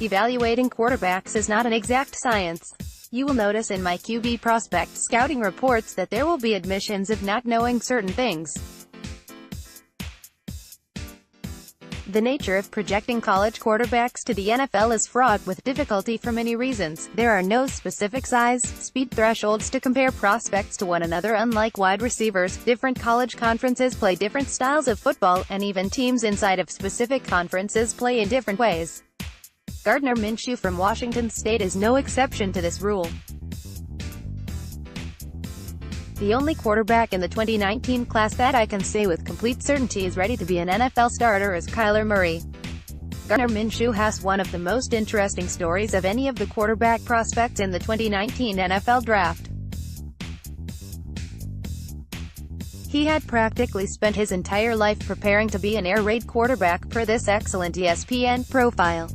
Evaluating quarterbacks is not an exact science. You will notice in my QB prospect scouting reports that there will be admissions of not knowing certain things. The nature of projecting college quarterbacks to the NFL is fraught with difficulty for many reasons. There are no specific size, speed thresholds to compare prospects to one another. Unlike wide receivers, different college conferences play different styles of football, and even teams inside of specific conferences play in different ways. Gardner Minshew from Washington State is no exception to this rule. The only quarterback in the 2019 class that I can say with complete certainty is ready to be an NFL starter is Kyler Murray. Gardner Minshew has one of the most interesting stories of any of the quarterback prospects in the 2019 NFL Draft. He had practically spent his entire life preparing to be an air raid quarterback per this excellent ESPN profile.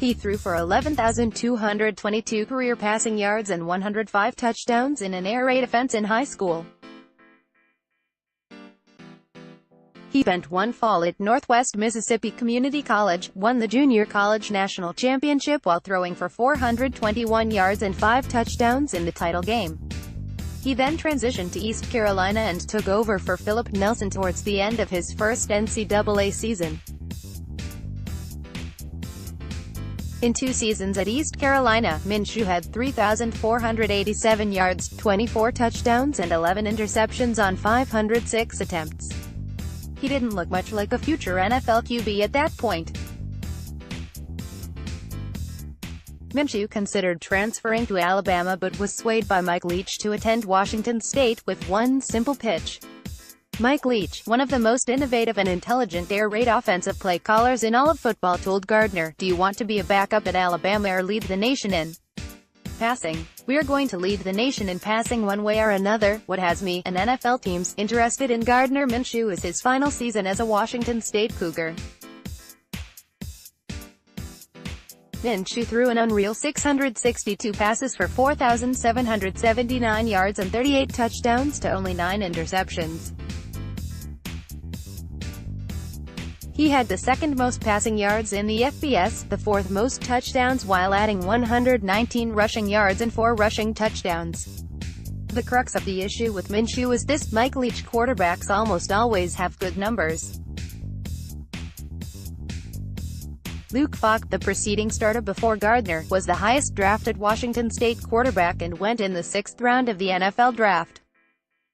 He threw for 11,222 career passing yards and 105 touchdowns in an air raid offense in high school. He spent one fall at Northwest Mississippi Community College, won the Junior College National Championship while throwing for 421 yards and 5 touchdowns in the title game. He then transitioned to East Carolina and took over for Philip Nelson towards the end of his first NCAA season. In 2 seasons at East Carolina, Minshew had 3,487 yards, 24 touchdowns and 11 interceptions on 506 attempts. He didn't look much like a future NFL QB at that point. Minshew considered transferring to Alabama but was swayed by Mike Leach to attend Washington State with one simple pitch. Mike Leach, one of the most innovative and intelligent air raid offensive play callers in all of football, told Gardner, "Do you want to be a backup at Alabama or lead the nation in passing? We are going to lead the nation in passing one way or another. What has me, and NFL teams, interested in Gardner Minshew is his final season as a Washington State Cougar." Minshew threw an unreal 662 passes for 4,779 yards and 38 touchdowns to only 9 interceptions. He had the second most passing yards in the FBS, the fourth most touchdowns while adding 119 rushing yards and 4 rushing touchdowns. The crux of the issue with Minshew is this: Mike Leach quarterbacks almost always have good numbers. Luke Falk, the preceding starter before Gardner, was the highest drafted Washington State quarterback and went in the 6th round of the NFL Draft.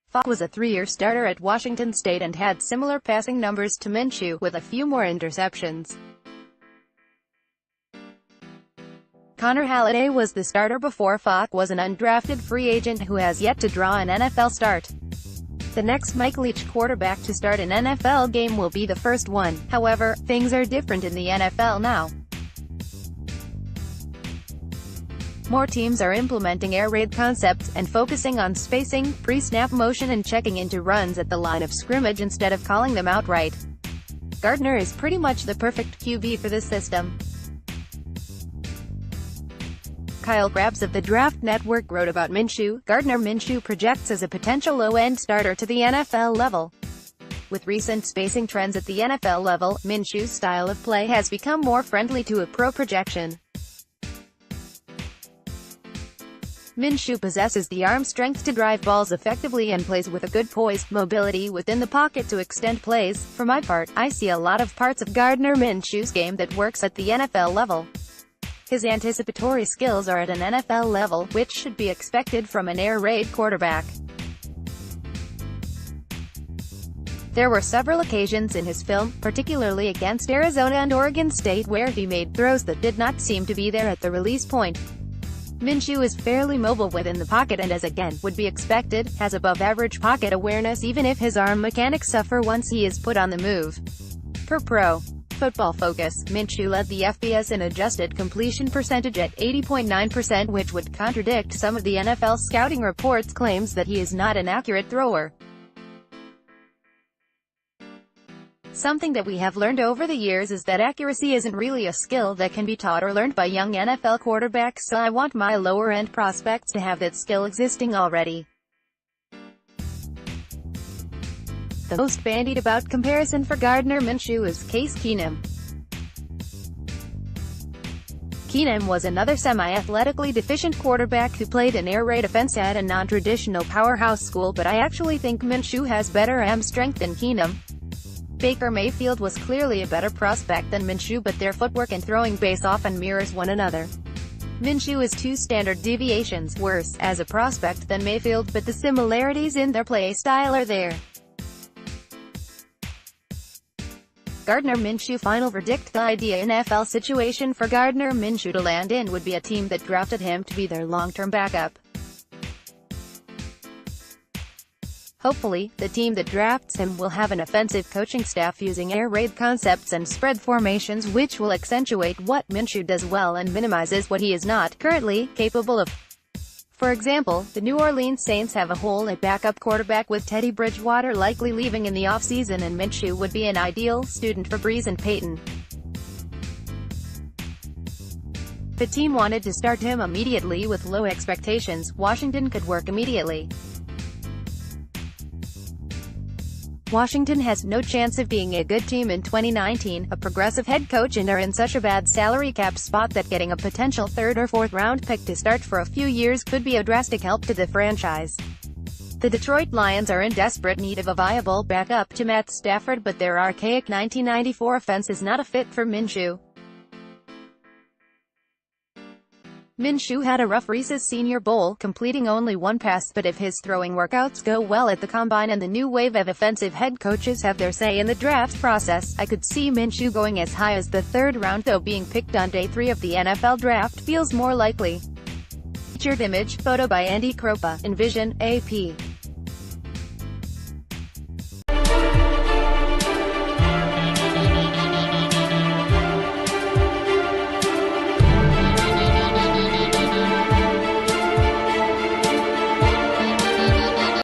Falk was a 3-year starter at Washington State and had similar passing numbers to Minshew, with a few more interceptions. Connor Halliday was the starter before Falk was an undrafted free agent who has yet to draw an NFL start. The next Mike Leach quarterback to start an NFL game will be the first one. However, things are different in the NFL now. More teams are implementing air raid concepts, and focusing on spacing, pre-snap motion and checking into runs at the line of scrimmage instead of calling them outright. Gardner is pretty much the perfect QB for this system. Kyle Krabs of the Draft Network wrote about Minshew. Gardner Minshew projects as a potential low-end starter to the NFL level. With recent spacing trends at the NFL level, Minshew's style of play has become more friendly to a pro projection. Minshew possesses the arm strength to drive balls effectively and plays with a good poise, mobility within the pocket to extend plays. For my part, I see a lot of parts of Gardner Minshew's game that works at the NFL level. His anticipatory skills are at an NFL level, which should be expected from an air raid quarterback. There were several occasions in his film, particularly against Arizona and Oregon State, where he made throws that did not seem to be there at the release point. Minshew is fairly mobile within the pocket and, as again would be expected, has above-average pocket awareness even if his arm mechanics suffer once he is put on the move. Per Pro Football Focus, Minshew led the FBS in adjusted completion percentage at 80.9%, which would contradict some of the NFL scouting reports' claims that he is not an accurate thrower. Something that we have learned over the years is that accuracy isn't really a skill that can be taught or learned by young NFL quarterbacks, so I want my lower-end prospects to have that skill existing already. The most bandied about comparison for Gardner Minshew is Case Keenum. Keenum was another semi-athletically deficient quarterback who played an air raid offense at a non-traditional powerhouse school, but I actually think Minshew has better arm strength than Keenum. Baker Mayfield was clearly a better prospect than Minshew, but their footwork and throwing base often mirrors one another. Minshew is 2 standard deviations worse as a prospect than Mayfield, but the similarities in their play style are there. Gardner Minshew final verdict. The ideal NFL situation for Gardner Minshew to land in would be a team that drafted him to be their long-term backup. Hopefully, the team that drafts him will have an offensive coaching staff using air raid concepts and spread formations, which will accentuate what Minshew does well and minimizes what he is not currently capable of. For example, the New Orleans Saints have a hole at backup quarterback with Teddy Bridgewater likely leaving in the offseason, and Minshew would be an ideal student for Breeze and Peyton. If a team wanted to start him immediately with low expectations, Washington could work immediately. Washington has no chance of being a good team in 2019, a progressive head coach, and are in such a bad salary cap spot that getting a potential 3rd or 4th round pick to start for a few years could be a drastic help to the franchise. The Detroit Lions are in desperate need of a viable backup to Matt Stafford, but their archaic 1994 offense is not a fit for Minshew. Minshew had a rough Reese's Senior Bowl, completing only 1 pass, but if his throwing workouts go well at the Combine and the new wave of offensive head coaches have their say in the draft process, I could see Minshew going as high as the 3rd round, though being picked on day 3 of the NFL draft feels more likely. Featured image, photo by Andy Kropa, Envision, AP.